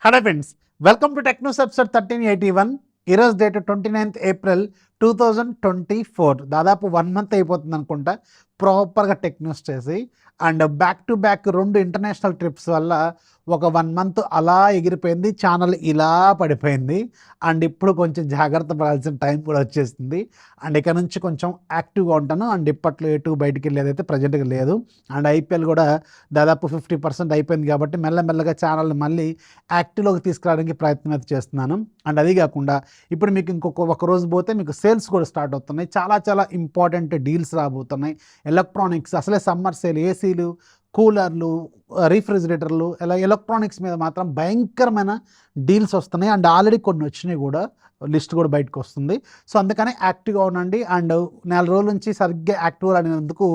Hello friends, welcome to Technos episode 1381. ఈరోజు date 29th April 2024. దాదాపు 1 month అయిపోతుంది అనుకుంటా ప్రాపర్గా టెక్ న్యూస్ చేసి. And back to back 2 international trips వల్ల ఒక 1 మంత్ అలా ఎగిరిపోయింది, ఛానల్ ఇలా పడిపోయింది. అండ్ ఇప్పుడు కొంచెం జాగ్రత్త పడాల్సిన టైం కూడా వచ్చేసింది. అండ్ ఇక నుంచి కొంచెం యాక్టివ్గా ఉంటాను. అండ్ ఇప్పట్లో ఎటు బయటికి వెళ్ళేదైతే ప్రజెంట్గా లేదు. అండ్ ఐపీఎల్ కూడా దాదాపు 50% అయిపోయింది కాబట్టి మెల్లమెల్లగా ఛానల్ని మళ్ళీ యాక్టివ్లోకి తీసుకురావడానికి ప్రయత్నం అయితే చేస్తున్నాను. అండ్ అది కాకుండా ఇప్పుడు మీకు ఒక రోజు పోతే మీకు సేల్స్ కూడా స్టార్ట్ అవుతున్నాయి. చాలా చాలా ఇంపార్టెంట్ డీల్స్ రాబోతున్నాయి. ఎలక్ట్రానిక్స్ అసలే సమ్మర్ సేల్, ఏసీలు, కూలర్లు, రిఫ్రిజిరేటర్లు, ఇలా ఎలక్ట్రానిక్స్ మీద మాత్రం భయంకరమైన డీల్స్ వస్తున్నాయి. అండ్ ఆల్రెడీ కొన్ని వచ్చినాయి కూడా, లిస్ట్ కూడా బయటకు వస్తుంది. సో అందుకని యాక్టివ్గా ఉండండి. అండ్ 4 రోజుల నుంచి సరిగ్గా యాక్టివ్గా అడిగినందుకు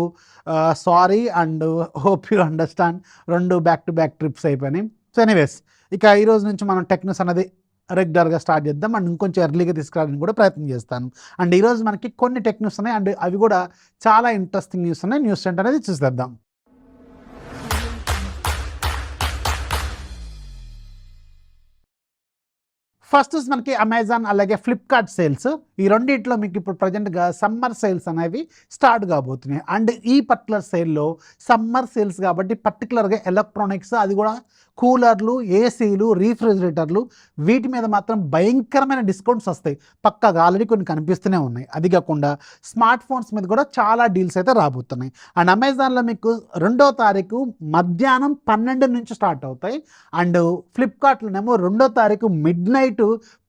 sorry and hope you understand. 2 back to back trips అయిపోయినాయి. సో ఎనీవేస్, ఇక ఈ రోజు నుంచి మనం టెక్ న్యూస్ అనేది రెగ్యులర్గా స్టార్ట్ చేద్దాం. అండ్ ఇంకొంచెం ఎర్లీగా తీసుకురావడానికి కూడా ప్రయత్నం చేస్తాను. అండ్ ఈరోజు మనకి కొన్ని టెక్ న్యూస్ ఉన్నాయి. అండ్ అవి కూడా చాలా ఇంట్రెస్టింగ్ న్యూస్ ఉన్నాయి. న్యూస్ ఏంటి అనేది చూసేద్దాం. ఫస్ట్ మనకి అమెజాన్ అలాగే ఫ్లిప్కార్ట్ సేల్స్, ఈ రెండింటిలో మీకు ఇప్పుడు ప్రజెంట్గా సమ్మర్ సేల్స్ అనేవి స్టార్ట్ కాబోతున్నాయి. అండ్ ఈ పర్టికులర్ సేల్లో సమ్మర్ సేల్స్ కాబట్టి పర్టికులర్గా ఎలక్ట్రానిక్స్, అది కూడా కూలర్లు, ఏసీలు, రీఫ్రిజిరేటర్లు, వీటి మీద మాత్రం భయంకరమైన డిస్కౌంట్స్ వస్తాయి. పక్కాగా ఆల్రెడీ కొన్ని కనిపిస్తూనే ఉన్నాయి. అది కాకుండా స్మార్ట్ ఫోన్స్ మీద కూడా చాలా డీల్స్ అయితే రాబోతున్నాయి. అండ్ అమెజాన్లో మీకు 2వ తారీఖు మధ్యాహ్నం 12 నుంచి స్టార్ట్ అవుతాయి. అండ్ ఫ్లిప్కార్ట్లోనేమో 2వ తారీఖు మిడ్ నైట్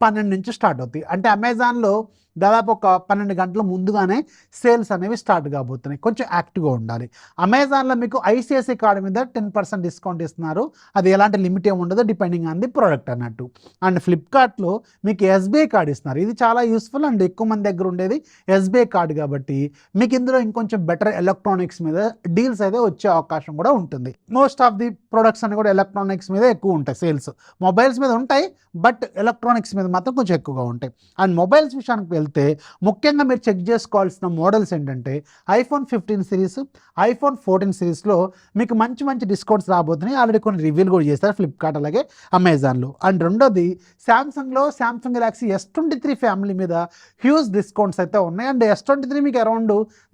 12 నుంచి స్టార్ట్ అవుతాయి. అంటే అమెజాన్లో దాదాపు ఒక 12 గంటల ముందుగానే సేల్స్ అనేవి స్టార్ట్ కాబోతున్నాయి. కొంచెం యాక్టివ్గా ఉండాలి. అమెజాన్లో మీకు ఐసిఐసిఐ కార్డు మీద 10% డిస్కౌంట్ ఇస్తున్నారు. అది ఎలాంటి లిమిట్ ఏమి ఉండదు, డిపెండింగ్ ఆన్ ది ప్రోడక్ట్ అన్నట్టు. అండ్ ఫ్లిప్కార్ట్లో మీకు ఎస్బీఐ కార్డు ఇస్తున్నారు. ఇది చాలా యూస్ఫుల్. అండ్ ఎక్కువ మంది దగ్గర ఉండేది ఎస్బీఐ కార్డు కాబట్టి మీకు ఇందులో ఇంకొంచెం బెటర్ ఎలక్ట్రానిక్స్ మీద డీల్స్ అయితే వచ్చే అవకాశం కూడా ఉంటుంది. మోస్ట్ ఆఫ్ ది ప్రొడక్ట్స్ అని కూడా ఎలక్ట్రానిక్స్ మీద ఎక్కువ ఉంటాయి సేల్స్. మొబైల్స్ మీద ఉంటాయి, బట్ ఎలక్ట్రానిక్స్ మీద మాత్రం కొంచెం ఎక్కువగా ఉంటాయి. అండ్ మొబైల్స్ విషయానికి వెళ్తే ముఖ్యంగా మీరు చెక్ చేసుకోవాల్సిన మోడల్స్ ఏంటంటే ఐఫోన్ 15 సిరీస్, ఐఫోన్ 14 సిరీస్లో మీకు మంచి మంచి డిస్కౌంట్స్ రాబోతున్నాయి. ఆల్రెడీ కొన్ని రివ్యూలు కూడా చేస్తారు ఫ్లిప్కార్ట్ అలాగే అమెజాన్లో. అండ్ రెండోది శాంసంగ్లో శాంసంగ్ గెలాక్సీ S23 ఫ్యామిలీ మీద హ్యూజ్ డిస్కౌంట్స్ అయితే ఉన్నాయి. అండ్ S23 మీకు అరౌండ్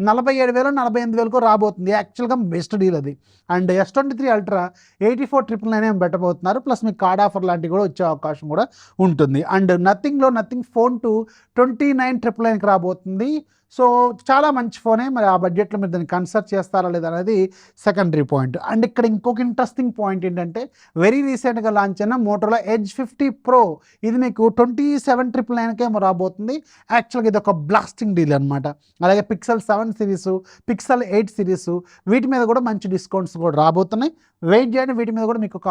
47,000 48,000 రాబోతుంది. యాక్చువల్గా బెస్ట్ డీల్ అది. And S23 ultra 84,999 పెట్టబోతున్నారు. ప్లస్ మీకు కార్డ్ ఆఫర్ లాంటివి కూడా వచ్చే అవకాశం కూడా ఉంటుంది. అండ్ నథింగ్ ఫోన్ 29,999కి రాబోతుంది. సో చాలా మంచి ఫోనే. మరి ఆ బడ్జెట్లో మీరు దాన్ని కన్సిడర్ చేస్తారా లేదా అనేది సెకండరీ పాయింట్. అండ్ ఇక్కడ ఇంకొక ఇంట్రెస్టింగ్ పాయింట్ ఏంటంటే వెరీ రీసెంట్గా లాంచ్ అయిన మోటోరోలా ఎడ్జ్ 50 ప్రో, ఇది మీకు 27,999కే రాబోతుంది. యాక్చువల్గా ఇది ఒక బ్లాస్టింగ్ డీల్ అనమాట. అలాగే పిక్సెల్ 7 సిరీసు, పిక్సెల్ 8 సిరీసు, వీటి మీద కూడా మంచి డిస్కౌంట్స్ కూడా రాబోతున్నాయి. వెయిట్ చేయండి, వీటి మీద కూడా మీకు ఒక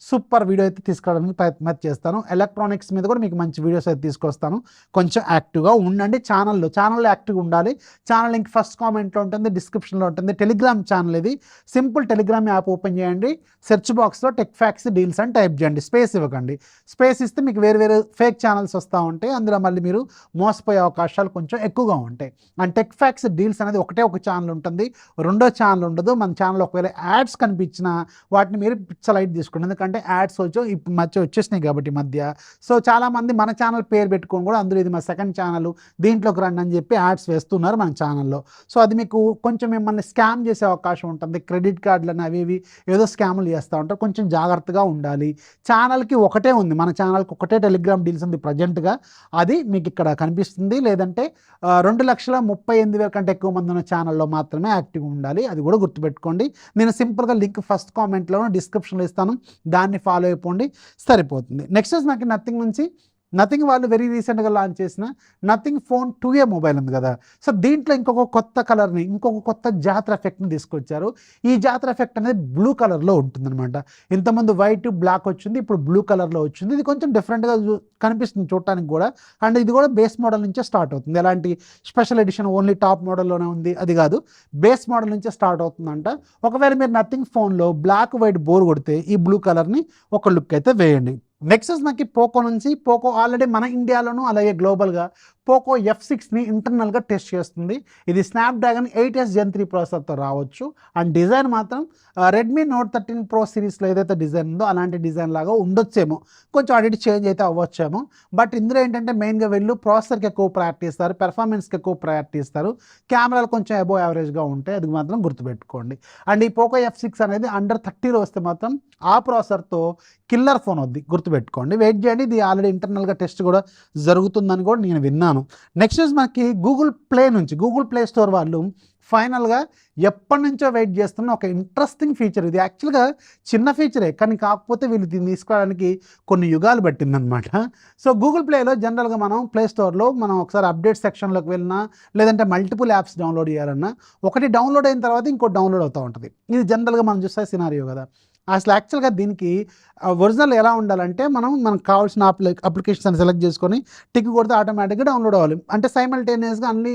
సూపర్ వీడియో అయితే తీసుకురావడానికి ప్రయత్నం చేస్తాను. ఎలక్ట్రానిక్స్ మీద కూడా మీకు మంచి వీడియోస్ అయితే తీసుకొస్తాను. కొంచెం యాక్టివ్గా ఉండండి. ఛానల్లో యాక్టివ్గా ఉండాలి. ఛానల్ లింక్ ఫస్ట్ కామెంట్లో ఉంటుంది, డిస్క్రిప్షన్లో ఉంటుంది. టెలిగ్రామ్ ఛానల్ ఇది. సింపుల్ టెలిగ్రామ్ యాప్ ఓపెన్ చేయండి. సెర్చ్ బాక్స్లో టెక్ ఫ్యాక్స్ డీల్స్ అని టైప్ చేయండి. స్పేస్ ఇవ్వకండి. స్పేస్ ఇస్తే మీకు వేరే ఫేక్ ఛానల్స్ వస్తూ ఉంటాయి. అందులో మళ్ళీ మీరు మోసపోయే అవకాశాలు కొంచెం ఎక్కువగా ఉంటాయి. అండ్ టెక్ ఫ్యాక్స్ డీల్స్ అనేది ఒకటే ఒక ఛానల్ ఉంటుంది, రెండో ఛానల్ ఉండదు. మన ఛానల్ ఒకవేళ యాడ్స్ కనిపించినా వాటిని మీరు పిచ్చలైట్ తీసుకోండి. ఎందుకంటే యాడ్స్ ఇప్పుడు వచ్చేసినాయి కాబట్టి మధ్య. సో చాలామంది మన ఛానల్ పేరు పెట్టుకొని కూడా అందులో ఇది మా సెకండ్ ఛానల్, దీంట్లోకి రండి అని చెప్పి యాడ్స్ వేస్తున్నారు మన ఛానల్లో. సో అది మీకు కొంచెం మిమ్మల్ని స్కామ్ చేసే అవకాశం ఉంటుంది. క్రెడిట్ కార్డులను అవి ఏదో స్కాములు చేస్తూ ఉంటారు. కొంచెం జాగ్రత్తగా ఉండాలి. ఛానల్కి ఒకటే ఉంది, మన ఛానల్కి ఒకటే టెలిగ్రామ్ డీల్స్ ఉంది ప్రజెంట్గా. అది మీకు ఇక్కడ కనిపిస్తుంది. లేదంటే 2,38,000 కంటే ఎక్కువ మంది ఉన్న ఛానల్లో మాత్రమే యాక్టివ్గా ఉండాలి. అది కూడా గుర్తుపెట్టుకోండి. నేను సింపుల్గా లింక్ ఫస్ట్ కామెంట్లో డిస్క్రిప్షన్లో ఇస్తాను, దాన్ని ఫాలో అయిపోండి, సరిపోతుంది. నెక్స్ట్ మనకి నథింగ్ వాళ్ళు వెరీ రీసెంట్గా లాంచ్ చేసిన నథింగ్ ఫోన్ 2A మొబైల్ ఉంది కదా. సో దీంట్లో ఇంకొక కొత్త కలర్ని, ఇంకొక కొత్త జాతర ఎఫెక్ట్ని తీసుకొచ్చారు. ఈ జాతర ఎఫెక్ట్ అనేది బ్లూ కలర్లో ఉంటుందన్నమాట. ఇంతకుముందు వైట్ బ్లాక్ వచ్చింది, ఇప్పుడు బ్లూ కలర్లో వచ్చింది. ఇది కొంచెం డిఫరెంట్గా కనిపిస్తుంది చూడటానికి కూడా. అండ్ ఇది కూడా బేస్ మోడల్ నుంచే స్టార్ట్ అవుతుంది. ఎలాంటి స్పెషల్ ఎడిషన్ ఓన్లీ టాప్ మోడల్లోనే ఉంది అది కాదు, బేస్ మోడల్ నుంచే స్టార్ట్ అవుతుందంట. ఒకవేళ మీరు నథింగ్ ఫోన్లో బ్లాక్ వైట్ బోర్ కొడితే ఈ బ్లూ కలర్ని ఒక లుక్ అయితే వేయండి. నెక్స్ట్ మనకి పోకో నుంచి, పోకో ఆల్రెడీ మన ఇండియాలోనూ అలాగే గ్లోబల్గా పోకో F6ని ఇంటర్నల్గా టెస్ట్ చేస్తుంది. ఇది స్నాప్డ్రాగన్ 8s Gen 3 ప్రాసెసర్తో రావచ్చు. అండ్ డిజైన్ మాత్రం రెడ్మీ నోట్ 13 ప్రో సిరీస్లో ఏదైతే డిజైన్ ఉందో అలాంటి డిజైన్ లాగా ఉండొచ్చేమో, కొంచెం అడిట్ చేంజ్ అయితే అవ్వచ్చేమో. బట్ ఇందులో ఏంటంటే మెయిన్గా వీళ్ళు ప్రాసెసర్కి ఎక్కువ ప్రయారిటీ ఇస్తారు, పెర్ఫార్మెన్స్కి ఎక్కువ ప్రయారిటీ ఇస్తారు. కెమెరాలు కొంచెం అబోవ్ యావరేజ్గా ఉంటాయి, అది మాత్రం గుర్తుపెట్టుకోండి. అండ్ ఈ పోకో F6 అనేది అండర్ 30లో వస్తే మాత్రం ఆ ప్రాసెసర్తో కిల్లర్ ఫోన్ వద్ది, గుర్తుపెట్టుకోండి. వెయిట్ చేయండి, ఇది ఆల్రెడీ ఇంటర్నల్గా టెస్ట్ కూడా జరుగుతుందని కూడా నేను విన్నాను. నెక్స్ట్ మనకి గూగుల్ ప్లే స్టోర్ వాళ్ళు ఫైనల్గా ఎప్పటి నుంచో వెయిట్ చేస్తున్న ఒక ఇంట్రెస్టింగ్ ఫీచర్. ఇది యాక్చువల్గా చిన్న ఫీచరే, కానీ కాకపోతే వీళ్ళు దీన్ని తీసుకోవడానికి కొన్ని యుగాలు పట్టిందనమాట. సో గూగుల్ ప్లేలో జనరల్గా మనం ప్లే స్టోర్లో మనం ఒకసారి అప్డేట్ సెక్షన్లోకి వెళ్ళినా, లేదంటే మల్టిపుల్ యాప్స్ డౌన్లోడ్ చేయాలన్నా ఒకటి డౌన్లోడ్ అయిన తర్వాత ఇంకోటి డౌన్లోడ్ అవుతూ ఉంటుంది. ఇది జనరల్గా మనం చూస్తే సినారియో కదా. అసలు యాక్చువల్గా దీనికి ఒరిజినల్ ఎలా ఉండాలంటే మనకు కావాల్సిన అప్లికేషన్స్ అని సెలెక్ట్ చేసుకొని టిక్ కొడితే ఆటోమేటిక్గా డౌన్లోడ్ అవ్వాలి. అంటే సైమల్టేనియస్గా అన్ని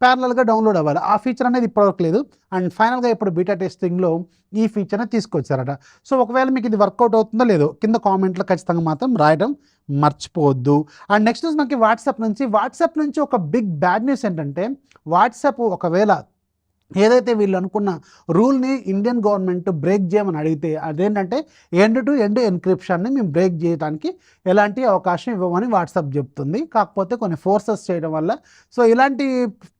ప్యారలల్గా డౌన్లోడ్ అవ్వాలి. ఆ ఫీచర్ అనేది ఇప్పటివరకు లేదు. అండ్ ఫైనల్గా ఇప్పుడు బీటా టెస్టింగ్లో ఈ ఫీచర్ని తీసుకొచ్చారట. సో ఒకవేళ మీకు ఇది వర్కౌట్ అవుతుందో లేదో కింద కామెంట్లో ఖచ్చితంగా మాత్రం రాయడం మర్చిపోవద్దు. అండ్ నెక్స్ట్ మనకి వాట్సాప్ నుంచి ఒక బిగ్ బ్యాడ్ న్యూస్ ఏంటంటే, వాట్సాప్ ఒకవేళ ఏదైతే వీళ్ళు అనుకున్న రూల్ని ఇండియన్ గవర్నమెంట్ బ్రేక్ చేయమని అడిగితే, అదేంటంటే ఎండ్ టు ఎండ్ ఎన్క్రిప్షన్ని మేము బ్రేక్ చేయడానికి ఎలాంటి అవకాశం ఇవ్వమని వాట్సాప్ చెప్తుంది. కాకపోతే కొన్ని ఫోర్సెస్ చేయడం వల్ల సో ఇలాంటి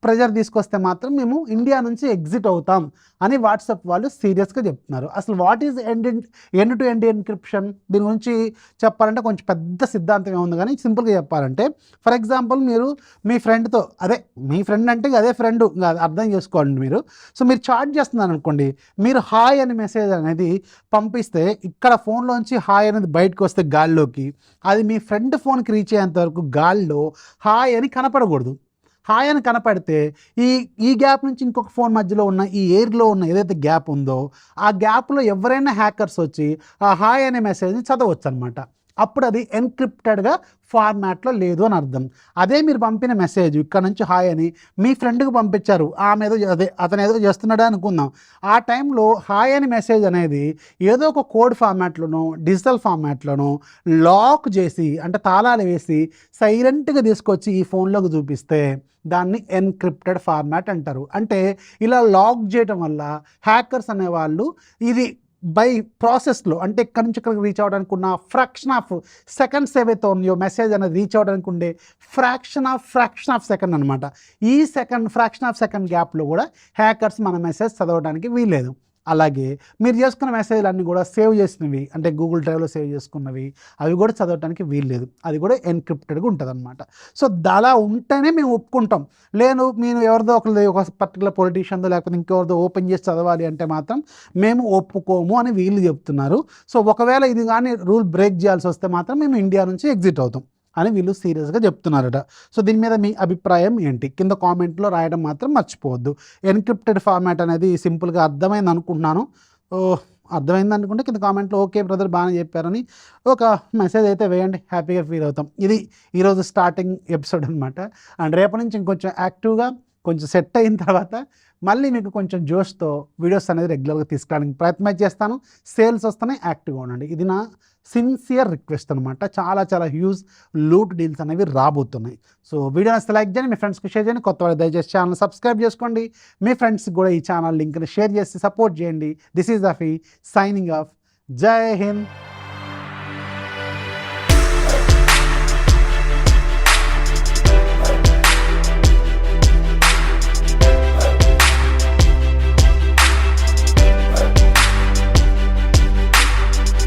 ప్రెజర్ తీసుకొస్తే మాత్రం మేము ఇండియా నుంచి ఎగ్జిట్ అవుతాం అని వాట్సాప్ వాళ్ళు సీరియస్గా చెప్తున్నారు. అసలు what is end to end encryption? దీని గురించి చెప్పాలంటే కొంచెం పెద్ద సిద్ధాంతం ఏముంది, కానీ సింపుల్గా చెప్పాలంటే ఫర్ ఎగ్జాంపుల్ మీరు మీ ఫ్రెండ్తో, మీ ఫ్రెండ్ అంటే అదే ఫ్రెండ్ అర్థం చేసుకోండి మీరు. సో మీరు చాట్ చేస్తున్నారు అనుకోండి, మీరు హాయ్ అనే మెసేజ్ అనేది పంపిస్తే ఇక్కడ ఫోన్లోంచి హాయ్ అనేది బయటకు వస్తే గాల్లోకి, అది మీ ఫ్రెండ్ ఫోన్కి రీచ్ అయ్యేంత వరకు గాల్లో హాయ్ అని కనపడకూడదు. హాయ్ అని కనపడితే ఈ గ్యాప్ నుంచి ఇంకొక ఫోన్ మధ్యలో ఉన్న ఈ ఎయిర్లో ఉన్న ఏదైతే గ్యాప్ ఉందో ఆ గ్యాప్లో ఎవరైనా హ్యాకర్స్ వచ్చి ఆ హాయ్ అనే మెసేజ్ని చదవచ్చు అనమాట. అప్పుడు అది ఎన్క్రిప్టెడ్గా ఫార్మాట్లో లేదు అని అర్థం. అదే మీరు పంపిన మెసేజ్ ఇక్కడ నుంచి హాయ్ అని మీ ఫ్రెండ్కి పంపించారు, అతను ఏదో చేస్తున్నాడే అనుకుందాం. ఆ టైంలో హాయ్ అని మెసేజ్ అనేది ఏదో ఒక కోడ్ ఫార్మాట్లోనో డిజిటల్ ఫార్మాట్లోనో లాక్ చేసి, అంటే తాళాలు వేసి సైలెంట్గా తీసుకొచ్చి ఈ ఫోన్లోకి చూపిస్తే దాన్ని ఎన్క్రిప్టెడ్ ఫార్మాట్ అంటారు. అంటే ఇలా లాక్ చేయడం వల్ల హ్యాకర్స్ అనేవాళ్ళు ఇది బై ప్రాసెస్లో, అంటే ఇక్కడి నుంచి ఇక్కడికి రీచ్ అవ్వడానికి ఉన్న ఫ్రాక్షన్ ఆఫ్ సెకండ్స్ ఏవైతే ఉన్నాయో మెసేజ్ అనేది రీచ్ అవ్వడానికి ఉండే ఫ్రాక్షన్ ఆఫ్ సెకండ్ అనమాట. ఈ ఫ్రాక్షన్ ఆఫ్ సెకండ్ గ్యాప్లో కూడా హ్యాకర్స్ మన మెసేజ్ చదవడానికి వీల్లేదు. అలాగే మీరు చేసుకున్న మెసేజ్లు అన్నీ కూడా సేవ్ చేసినవి, అంటే గూగుల్ డ్రైవ్లో సేవ్ చేసుకున్నవి, అవి కూడా చదవడానికి వీల్లేదు. అది కూడా ఎన్క్రిప్టెడ్గా ఉంటుంది అనమాట. సో అలా ఉంటేనే మేము ఒప్పుకుంటాం. లేదు మీరు ఎవరిదో ఒక పర్టికులర్ పొలిటీషియన్తో లేకపోతే ఇంకెవరిదో ఓపెన్ చేసి చదవాలి అంటే మాత్రం మేము ఒప్పుకోము అని వీళ్ళు చెప్తున్నారు. సో ఒకవేళ ఇది కానీ రూల్ బ్రేక్ చేయాల్సి వస్తే మాత్రం మేము ఇండియా నుంచి ఎగ్జిట్ అవుతాం అని వీళ్ళు సీరియస్గా చెప్తున్నారట. సో దీని మీద మీ అభిప్రాయం ఏంటి? కింద కామెంట్లో రాయడం మాత్రం మర్చిపోవద్దు. ఎన్క్రిప్టెడ్ ఫార్మాట్ అనేది సింపుల్గా అర్థమైంది అనుకుంటున్నాను. అర్థమైంది అనుకుంటే కింద కామెంట్లో ఓకే బ్రదర్ బాగానే చెప్పారని ఒక మెసేజ్ అయితే వేయండి, హ్యాపీగా ఫీల్ అవుతాం. ఇది ఈరోజు స్టార్టింగ్ ఎపిసోడ్ అనమాట. అండ్ రేపటి నుంచి ఇంకొంచెం యాక్టివ్గా కొంచెం సెట్ అయిన తర్వాత మళ్ళీ మీకు కొంచెం జోష్తో వీడియోస్ అనేది రెగ్యులర్గా తీసుకురావడానికి ప్రయత్నం చేస్తాను. సేల్స్ వస్తేనే యాక్టివ్గా ఉండండి, ఇది నా సిన్సియర్ రిక్వెస్ట్ అనమాట. చాలా హ్యూజ్ లూట్ డీల్స్ అనేవి రాబోతున్నాయి. సో వీడియో నచ్చితే లైక్ చేయండి, మీ ఫ్రెండ్స్కి షేర్ చేయండి. కొత్త వాళ్ళు దయచేసి ఛానల్ సబ్స్క్రైబ్ చేసుకోండి. మీ ఫ్రెండ్స్కి కూడా ఈ ఛానల్ లింక్ని షేర్ చేసి సపోర్ట్ చేయండి. This is Rafi signing off. జై హింద్.